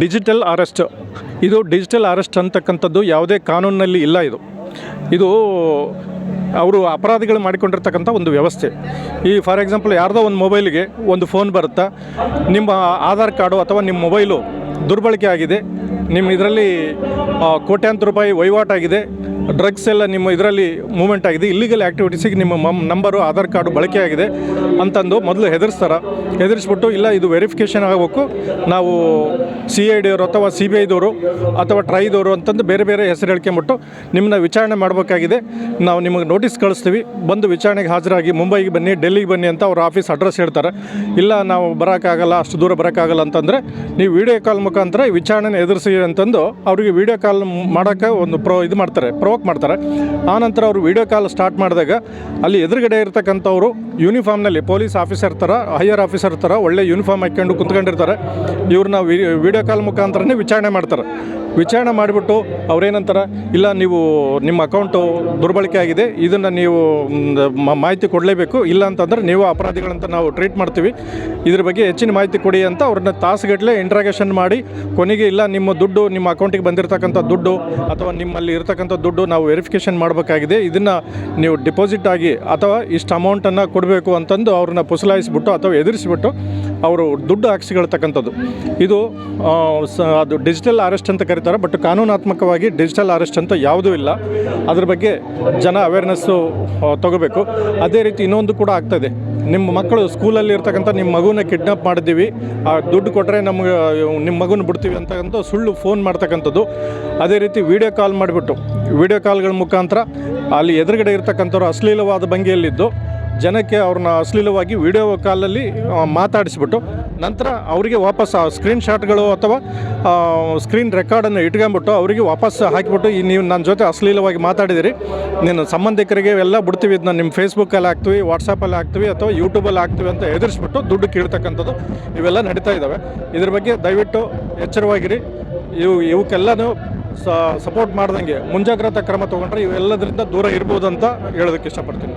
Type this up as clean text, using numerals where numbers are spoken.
Digital arrest. ಇದು digital arrest ಅಂತಕ್ಕಂಥದ್ದು ಯಾವುದೇ ಕಾನೂನಿನಲ್ಲಿ ಇಲ್ಲ. ಇದು ಅವರು ಅಪರಾಧಿಗಳು ಮಾಡಿಕೊಂಡಿರ್ತಕ್ಕಂಥ ಒಂದು ವ್ಯವಸ್ಥೆ. ಫಾರ್ ಎಕ್ಸಾಂಪಲ್ ಯಾರ್ದೋ ಒಂದು ಮೊಬೈಲಿಗೆ ಒಂದು ಫೋನ್ ಬರುತ್ತಾ, ನಿಮ್ಮ ಆಧಾರ್ ಕಾರ್ಡು ಅಥವಾ ನಿಮ್ಮ ಮೊಬೈಲು ದುರ್ಬಳಕೆ ಆಗಿದೆ, ನಿಮ್ಮ ಇದರಲ್ಲಿ ಕೋಟ್ಯಾಂತರ ರೂಪಾಯಿ ವಹಿವಾಟಾಗಿದೆ, ಡ್ರಗ್ಸ್ ಎಲ್ಲ ನಿಮ್ಮ ಇದರಲ್ಲಿ ಮೂವ್ಮೆಂಟ್ ಆಗಿದೆ, ಇಲ್ಲಿಗಲ್ ಆ್ಯಕ್ಟಿವಿಟೀಸಿಗೆ ನಿಮ್ಮ ನಂಬರು ಆಧಾರ್ ಕಾರ್ಡು ಬಳಕೆ ಆಗಿದೆ ಅಂತಂದು ಮೊದಲು ಹೆದರಿಸ್ಬಿಟ್ಟು ಇಲ್ಲ ಇದು ವೆರಿಫಿಕೇಷನ್ ಆಗಬೇಕು, ನಾವು CID ಅವರು ಅಥವಾ CBI ದವರು ಅಥವಾ ಟ್ರೈದವರು ಅಂತಂದು ಬೇರೆ ಬೇರೆ ಹೆಸರು ಹೇಳ್ಕೊಂಬಿಟ್ಟು ನಿಮ್ಮನ್ನ ವಿಚಾರಣೆ ಮಾಡಬೇಕಾಗಿದೆ, ನಾವು ನಿಮಗೆ ನೋಟಿಸ್ ಕಳಿಸ್ತೀವಿ, ಬಂದು ವಿಚಾರಣೆಗೆ ಹಾಜರಾಗಿ ಮುಂಬೈಗೆ ಬನ್ನಿ, ಡೆಲ್ಲಿಗೆ ಬನ್ನಿ ಅಂತ ಅವ್ರ ಆಫೀಸ್ ಅಡ್ರೆಸ್ ಹೇಳ್ತಾರೆ. ಇಲ್ಲ ನಾವು ಬರೋಕ್ಕಾಗಲ್ಲ, ಅಷ್ಟು ದೂರ ಬರೋಕ್ಕಾಗಲ್ಲ ಅಂತಂದರೆ ನೀವು ವೀಡಿಯೋ ಕಾಲ್ ಮುಖಾಂತರ ವಿಚಾರಣೆನ ಎದುರಿಸಿ ಅಂತಂದು ಅವರಿಗೆ ವೀಡಿಯೋ ಕಾಲ್ ಮಾಡೋಕ್ಕೆ ಒಂದು ಪ್ರೊವೋಕ್ ಮಾಡ್ತಾರೆ. ಆನಂತರ ಅವರು ವೀಡಿಯೋ ಕಾಲ್ ಸ್ಟಾರ್ಟ್ ಮಾಡಿದಾಗ ಅಲ್ಲಿ ಎದುರುಗಡೆ ಇರ್ತಕ್ಕಂಥವ್ರು ಯೂನಿಫಾರ್ಮ್ನಲ್ಲಿ ಪೊಲೀಸ್ ಆಫೀಸರ್ ಥರ, ಹೈಯರ್ ಆಫೀಸರ್ ಥರ ಒಳ್ಳೆ ಯೂನಿಫಾರ್ಮ್ ಹಾಕ್ಕೊಂಡು ಕುಂತ್ಕೊಂಡಿರ್ತಾರೆ. ಇವ್ರನ್ನ ವಿಡಿಯೋ ಕಾಲ್ ಮುಖಾಂತರನೇ ವಿಚಾರಣೆ ಮಾಡ್ತಾರೆ. ವಿಚಾರಣೆ ಮಾಡಿಬಿಟ್ಟು ಅವ್ರೇನಂತಾರೆ, ಇಲ್ಲ ನೀವು ನಿಮ್ಮ ಅಕೌಂಟು ದುರ್ಬಳಕೆ ಆಗಿದೆ, ಇದನ್ನು ನೀವು ಮಾಹಿತಿ ಕೊಡಲೇಬೇಕು, ಇಲ್ಲ ಅಂತಂದರೆ ನೀವು ಅಪರಾಧಿಗಳಂತ ನಾವು ಟ್ರೀಟ್ ಮಾಡ್ತೀವಿ, ಇದ್ರ ಬಗ್ಗೆ ಹೆಚ್ಚಿನ ಮಾಹಿತಿ ಕೊಡಿ ಅಂತ ಅವ್ರನ್ನ ತಾಸುಗಟ್ಟಲೆ ಇಂಟ್ರಾಗೇಷನ್ ಮಾಡಿ ಕೊನೆಗೆ ಇಲ್ಲ ನಿಮ್ಮ ದುಡ್ಡು, ನಿಮ್ಮ ಅಕೌಂಟಿಗೆ ಬಂದಿರತಕ್ಕಂಥ ದುಡ್ಡು ಅಥವಾ ನಿಮ್ಮಲ್ಲಿ ಇರತಕ್ಕಂಥ ದುಡ್ಡು ನಾವು ವೆರಿಫಿಕೇಷನ್ ಮಾಡಬೇಕಾಗಿದೆ, ಇದನ್ನು ನೀವು ಡಿಪಾಸಿಟ್ ಆಗಿ ಅಥವಾ ಇಷ್ಟು ಅಮೌಂಟನ್ನು ಕೊಡಬೇಕು ಅಂತಂದು ಅವ್ರನ್ನ ಪುಸಲಾಯಿಸ್ಬಿಟ್ಟು ಅಥವಾ ಎದುರಿಸಿಬಿಟ್ಟು ಅವರು ದುಡ್ಡು ಹಾಕ್ಸಿಕೊಳ್ತಕ್ಕಂಥದ್ದು. ಇದು ಅದು ಡಿಜಿಟಲ್ ಅರೆಸ್ಟ್ ಅಂತ ಕರೀತಾರೆ. ಬಟ್ ಕಾನೂನಾತ್ಮಕವಾಗಿ ಡಿಜಿಟಲ್ ಅರೆಸ್ಟ್ ಅಂತ ಯಾವುದೂ ಇಲ್ಲ. ಅದ್ರ ಬಗ್ಗೆ ಜನ ಅವೇರ್ನೆಸ್ಸು ತಗೋಬೇಕು. ಅದೇ ರೀತಿ ಇನ್ನೊಂದು ಕೂಡ ಆಗ್ತಾಯಿದೆ. ನಿಮ್ಮ ಮಕ್ಕಳು ಸ್ಕೂಲಲ್ಲಿ ಇರ್ತಕ್ಕಂಥ ನಿಮ್ಮ ಮಗುನ ಕಿಡ್ನಾಪ್ ಮಾಡಿದ್ದೀವಿ, ದುಡ್ಡು ಕೊಟ್ಟರೆ ನಮ್ಗೆ ನಿಮ್ಮ ಮಗುನ ಬಿಡ್ತೀವಿ ಅಂತಕ್ಕಂಥ ಸುಳ್ಳು ಫೋನ್ ಮಾಡ್ತಕ್ಕಂಥದ್ದು. ಅದೇ ರೀತಿ ವೀಡಿಯೋ ಕಾಲ್ ಮಾಡಿಬಿಟ್ಟು ವೀಡಿಯೋ ಕಾಲ್ಗಳ ಮುಖಾಂತರ ಅಲ್ಲಿ ಎದುರುಗಡೆ ಇರ್ತಕ್ಕಂಥವ್ರು ಅಶ್ಲೀಲವಾದ ಭಂಗಿಯಲ್ಲಿದ್ದು ಜನಕ್ಕೆ ಅವ್ರನ್ನ ಅಶ್ಲೀಲವಾಗಿ ವಿಡಿಯೋ ಕಾಲಲ್ಲಿ ಮಾತಾಡಿಸ್ಬಿಟ್ಟು ನಂತರ ಅವರಿಗೆ ವಾಪಸ್ ಆ ಸ್ಕ್ರೀನ್ ಶಾಟ್ಗಳು ಅಥವಾ ಸ್ಕ್ರೀನ್ ರೆಕಾರ್ಡನ್ನು ಇಟ್ಕೊಂಬಿಟ್ಟು ಅವರಿಗೆ ವಾಪಸ್ ಹಾಕಿಬಿಟ್ಟು ನೀವು ನನ್ನ ಜೊತೆ ಅಶ್ಲೀಲವಾಗಿ ಮಾತಾಡಿದಿರಿ, ನಿನ್ನ ಸಂಬಂಧಿಕರಿಗೆ ಎಲ್ಲ ಬಿಡ್ತೀವಿ, ಇದನ್ನ ನಿಮ್ಮ ಫೇಸ್ಬುಕ್ಕಲ್ಲಿ ಹಾಕ್ತೀವಿ, ವಾಟ್ಸಪ್ಪಲ್ಲಿ ಹಾಕ್ತೀವಿ ಅಥವಾ ಯೂಟ್ಯೂಬಲ್ಲಿ ಹಾಕ್ತೀವಿ ಅಂತ ಎದುರಿಸ್ಬಿಟ್ಟು ದುಡ್ಡು ಕೀಳ್ತಕ್ಕಂಥದ್ದು ಇವೆಲ್ಲ ನಡೀತಾ ಇದ್ದಾವೆ. ಇದ್ರ ಬಗ್ಗೆ ದಯವಿಟ್ಟು ಎಚ್ಚರವಾಗಿರಿ. ಇವಕ್ಕೆಲ್ಲನೂ ಸಪೋರ್ಟ್ ಮಾಡ್ದಂಗೆ ಮುಂಜಾಗ್ರತಾ ಕ್ರಮ ತೊಗೊಂಡ್ರೆ ಇವೆಲ್ಲದರಿಂದ ದೂರ ಇರ್ಬೋದು ಅಂತ ಹೇಳೋದಕ್ಕೆ ಇಷ್ಟಪಡ್ತೀನಿ.